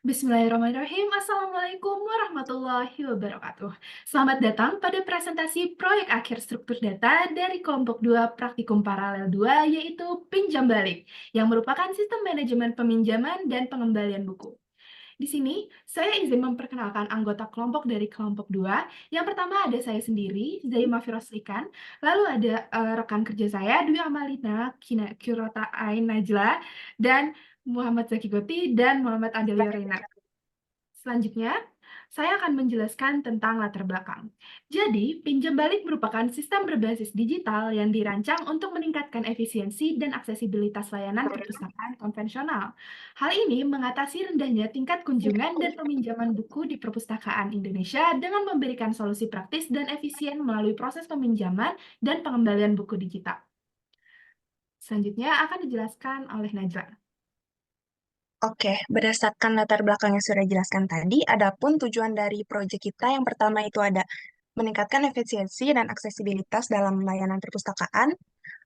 Bismillahirrahmanirrahim. Assalamualaikum warahmatullahi wabarakatuh. Selamat datang pada presentasi proyek akhir struktur data dari kelompok 2 praktikum paralel 2, yaitu pinjam balik, yang merupakan sistem manajemen peminjaman dan pengembalian buku. Di sini, saya izin memperkenalkan anggota kelompok dari kelompok 2. Yang pertama ada saya sendiri, Zaima Firoslikan. Lalu ada rekan kerja saya, Dwi Amalina Kirota Ain Najla, dan Muhammad Zaki Goti, dan Muhammad Adelio Renat. Selanjutnya, saya akan menjelaskan tentang latar belakang. Jadi, pinjam balik merupakan sistem berbasis digital yang dirancang untuk meningkatkan efisiensi dan aksesibilitas layanan perpustakaan konvensional. Hal ini mengatasi rendahnya tingkat kunjungan dan peminjaman buku di perpustakaan Indonesia dengan memberikan solusi praktis dan efisien melalui proses peminjaman dan pengembalian buku digital. Selanjutnya akan dijelaskan oleh Najla. Oke, berdasarkan latar belakang yang sudah dijelaskan tadi, adapun tujuan dari proyek kita yang pertama itu ada meningkatkan efisiensi dan aksesibilitas dalam layanan perpustakaan,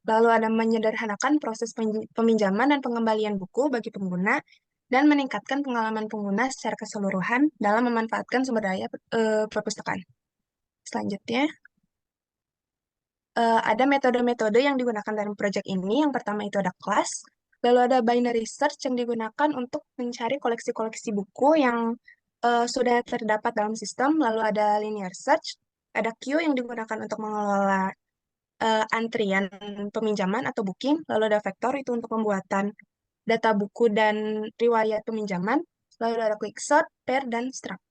lalu ada menyederhanakan proses peminjaman dan pengembalian buku bagi pengguna, dan meningkatkan pengalaman pengguna secara keseluruhan dalam memanfaatkan sumber daya perpustakaan. Selanjutnya, ada metode-metode yang digunakan dalam proyek ini. Yang pertama itu ada kelas, lalu ada binary search yang digunakan untuk mencari koleksi-koleksi buku yang sudah terdapat dalam sistem, lalu ada linear search, ada queue yang digunakan untuk mengelola antrian peminjaman atau booking, lalu ada vektor itu untuk pembuatan data buku dan riwayat peminjaman, lalu ada quick sort, pair, dan struct.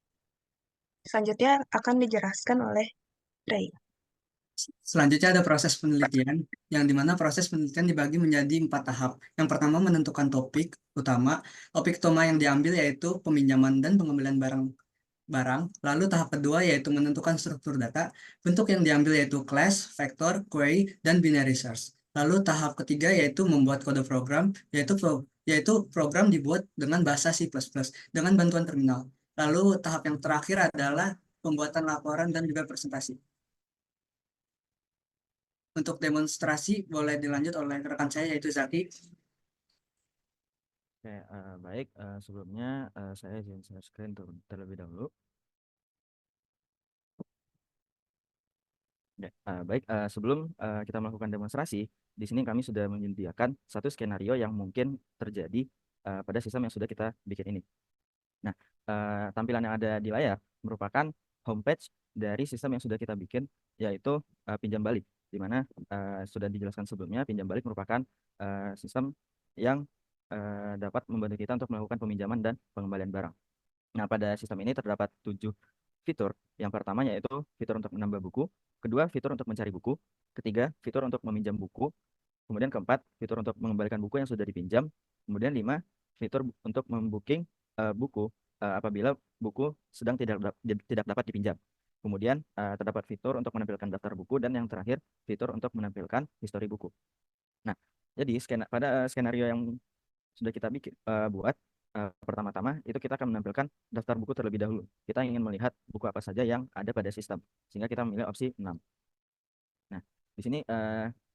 Selanjutnya akan dijelaskan oleh Ray. Selanjutnya ada proses penelitian, yang dimana proses penelitian dibagi menjadi 4 tahap. Yang pertama menentukan topik utama. Topik utama yang diambil yaitu peminjaman dan pengembalian barang. Lalu tahap kedua yaitu menentukan struktur data. Bentuk yang diambil yaitu class, vector, query, dan binary search. Lalu tahap ketiga yaitu membuat kode program, yaitu program dibuat dengan bahasa C++ dengan bantuan terminal. Lalu tahap yang terakhir adalah pembuatan laporan dan juga presentasi. Untuk demonstrasi boleh dilanjut oleh rekan saya yaitu Zaki. Oke, baik. Sebelumnya saya izin share screen terlebih dahulu. Ya, baik. Sebelum kita melakukan demonstrasi, di sini kami sudah menyediakan satu skenario yang mungkin terjadi pada sistem yang sudah kita bikin ini. Nah, tampilan yang ada di layar merupakan homepage dari sistem yang sudah kita bikin, yaitu pinjam balik, di mana sudah dijelaskan sebelumnya, pinjam balik merupakan sistem yang dapat membantu kita untuk melakukan peminjaman dan pengembalian barang. Nah, pada sistem ini terdapat 7 fitur. Yang pertama yaitu fitur untuk menambah buku, kedua fitur untuk mencari buku, ketiga fitur untuk meminjam buku, kemudian keempat fitur untuk mengembalikan buku yang sudah dipinjam, kemudian 5 fitur untuk membooking buku apabila buku sedang tidak dapat dipinjam. Kemudian terdapat fitur untuk menampilkan daftar buku, dan yang terakhir fitur untuk menampilkan histori buku. Nah, jadi pada skenario yang sudah kita buat, pertama-tama itu kita akan menampilkan daftar buku terlebih dahulu. Kita ingin melihat buku apa saja yang ada pada sistem, sehingga kita memilih opsi 6. Nah, di sini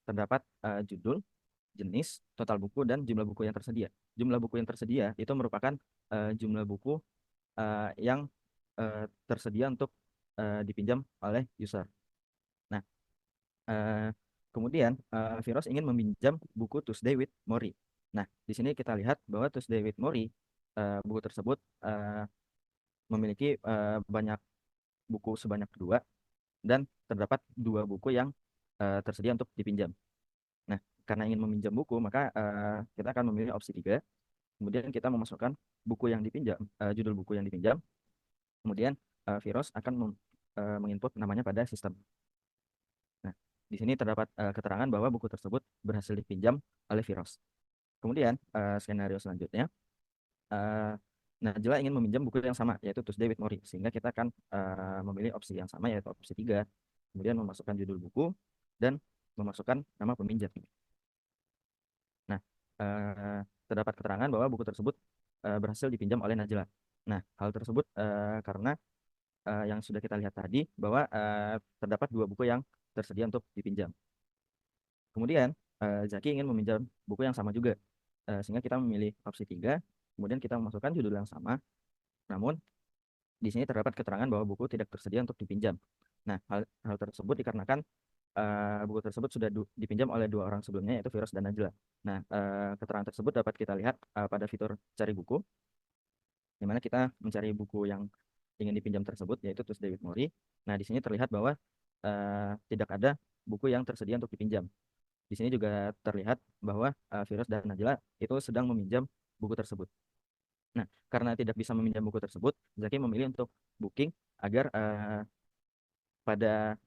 terdapat judul, jenis, total buku, dan jumlah buku yang tersedia. Jumlah buku yang tersedia itu merupakan jumlah buku yang tersedia untuk dipinjam oleh user. Nah, kemudian Firos ingin meminjam buku Tuesday with Mori. Nah, di sini kita lihat bahwa Tuesday with Mori, buku tersebut memiliki banyak buku sebanyak 2, dan terdapat 2 buku yang tersedia untuk dipinjam. Nah, karena ingin meminjam buku, maka kita akan memilih opsi 3. Kemudian kita memasukkan buku yang dipinjam, judul buku yang dipinjam. Kemudian Firos akan menginput namanya pada sistem. Nah, di sini terdapat keterangan bahwa buku tersebut berhasil dipinjam oleh Firos. Kemudian skenario selanjutnya, Najla ingin meminjam buku yang sama, yaitu Tuesday with Mori, sehingga kita akan memilih opsi yang sama, yaitu opsi 3. Kemudian memasukkan judul buku dan memasukkan nama peminjam. Nah, terdapat keterangan bahwa buku tersebut berhasil dipinjam oleh Najla. Nah, hal tersebut karena yang sudah kita lihat tadi bahwa terdapat 2 buku yang tersedia untuk dipinjam. Kemudian Zaki ingin meminjam buku yang sama juga, sehingga kita memilih opsi 3. Kemudian kita memasukkan judul yang sama, Namun, di sini terdapat keterangan bahwa buku tidak tersedia untuk dipinjam. Nah, hal tersebut dikarenakan buku tersebut sudah dipinjam oleh 2 orang sebelumnya, yaitu Firoz dan Najla. Nah, keterangan tersebut dapat kita lihat pada fitur cari buku, di mana kita mencari buku yang ingin dipinjam tersebut, yaitu Tush David Mori. Nah, di sini terlihat bahwa tidak ada buku yang tersedia untuk dipinjam. Di sini juga terlihat bahwa Firoz dan Najla itu sedang meminjam buku tersebut. Nah, karena tidak bisa meminjam buku tersebut, Zaki memilih untuk booking agar pada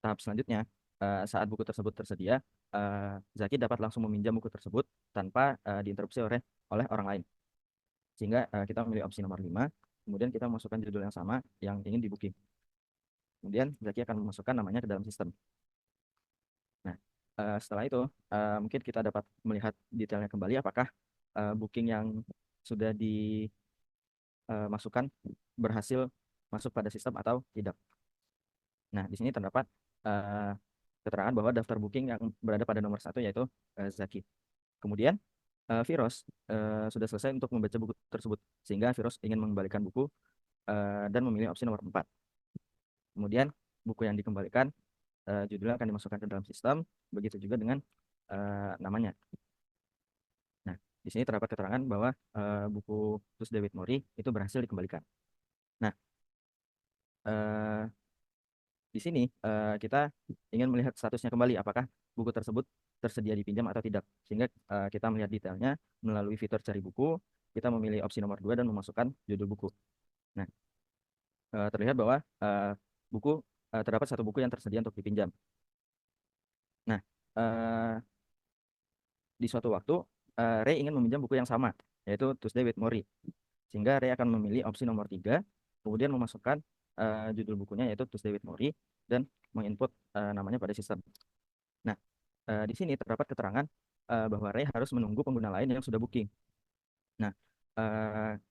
tahap selanjutnya, saat buku tersebut tersedia, Zaki dapat langsung meminjam buku tersebut tanpa diinterupsi oleh orang lain. Sehingga kita memilih opsi nomor 5, kemudian kita masukkan judul yang sama yang ingin di-booking. Kemudian Zaki akan memasukkan namanya ke dalam sistem. Nah, setelah itu mungkin kita dapat melihat detailnya kembali apakah booking yang sudah dimasukkan berhasil masuk pada sistem atau tidak. Nah, di sini terdapat keterangan bahwa daftar booking yang berada pada nomor 1 yaitu Zaki. Kemudian Firoz sudah selesai untuk membaca buku tersebut, sehingga Firoz ingin mengembalikan buku dan memilih opsi nomor 4. Kemudian buku yang dikembalikan judulnya akan dimasukkan ke dalam sistem, begitu juga dengan namanya. Nah, di sini terdapat keterangan bahwa buku Tush David Mori itu berhasil dikembalikan. Nah, di sini kita ingin melihat statusnya kembali, apakah buku tersebut tersedia dipinjam atau tidak. Sehingga kita melihat detailnya melalui fitur cari buku, kita memilih opsi nomor 2 dan memasukkan judul buku. Nah, terlihat bahwa terdapat 1 buku yang tersedia untuk dipinjam. Nah, di suatu waktu Ray ingin meminjam buku yang sama, yaitu Tush David Mori. Sehingga Ray akan memilih opsi nomor 3, kemudian memasukkan judul bukunya yaitu Tush David Mori dan menginput namanya pada sistem. Nah, di sini terdapat keterangan bahwa Ray harus menunggu pengguna lain yang sudah booking. Nah,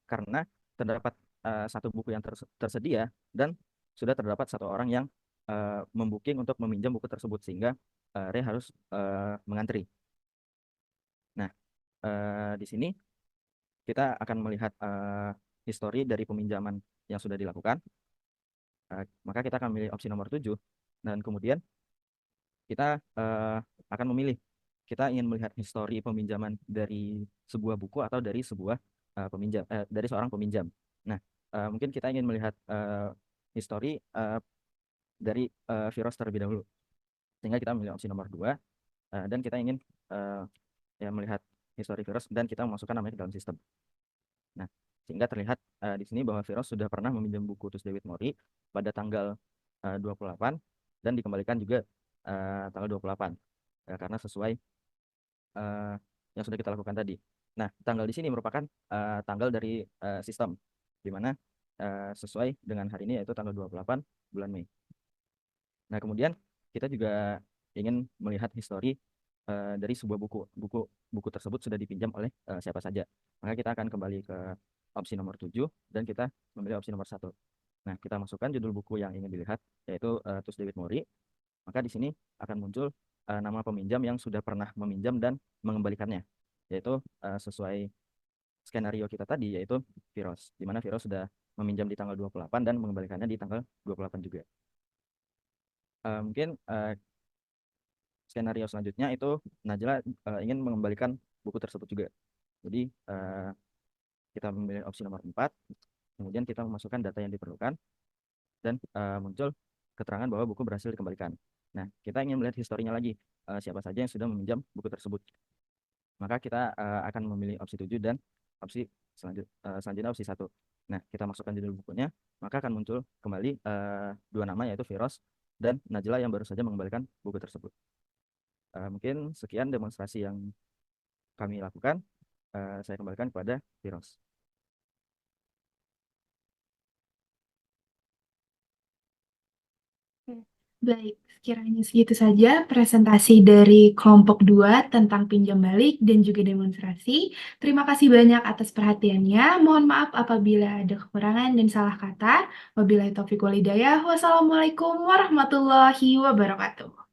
karena terdapat 1 buku yang tersedia dan sudah terdapat 1 orang yang membooking untuk meminjam buku tersebut, sehingga Ray harus mengantri. Nah, di sini kita akan melihat histori dari peminjaman yang sudah dilakukan. Maka kita akan memilih opsi nomor 7 dan kemudian kita akan memilih, kita ingin melihat histori peminjaman dari sebuah buku atau dari sebuah dari seorang peminjam. Nah, mungkin kita ingin melihat histori dari Firoz terlebih dahulu, sehingga kita memilih opsi nomor 2 dan kita ingin melihat histori Firoz dan kita memasukkan namanya ke dalam sistem. Nah, sehingga terlihat di sini bahwa Firoz sudah pernah meminjam buku Tush David Mori pada tanggal 28 dan dikembalikan juga tanggal 28 karena sesuai yang sudah kita lakukan tadi. Nah, tanggal di sini merupakan tanggal dari sistem, di mana sesuai dengan hari ini yaitu tanggal 28 bulan Mei. Nah, kemudian kita juga ingin melihat histori dari sebuah buku tersebut sudah dipinjam oleh siapa saja. Maka kita akan kembali ke opsi nomor 7 dan kita memilih opsi nomor 1. Nah, kita masukkan judul buku yang ingin dilihat yaitu Tush David Mori. Maka di sini akan muncul nama peminjam yang sudah pernah meminjam dan mengembalikannya, yaitu sesuai skenario kita tadi, yaitu Firoz, di mana Firoz sudah meminjam di tanggal 28 dan mengembalikannya di tanggal 28 juga. Mungkin skenario selanjutnya itu Najla ingin mengembalikan buku tersebut juga. Jadi kita memilih opsi nomor 4, kemudian kita memasukkan data yang diperlukan dan muncul keterangan bahwa buku berhasil dikembalikan. Nah, kita ingin melihat historinya lagi, siapa saja yang sudah meminjam buku tersebut. Maka kita akan memilih opsi 7 dan opsi selanjutnya opsi 1. Nah, kita masukkan judul bukunya, maka akan muncul kembali 2 nama yaitu Firoz dan Najla yang baru saja mengembalikan buku tersebut. Mungkin sekian demonstrasi yang kami lakukan. Saya kembalikan kepada Firoz. Baik, sekiranya segitu saja presentasi dari kelompok 2 tentang pinjam balik dan juga demonstrasi. Terima kasih banyak atas perhatiannya. Mohon maaf apabila ada kekurangan dan salah kata. Wabillahi taufiq wal hidayah. Wassalamualaikum warahmatullahi wabarakatuh.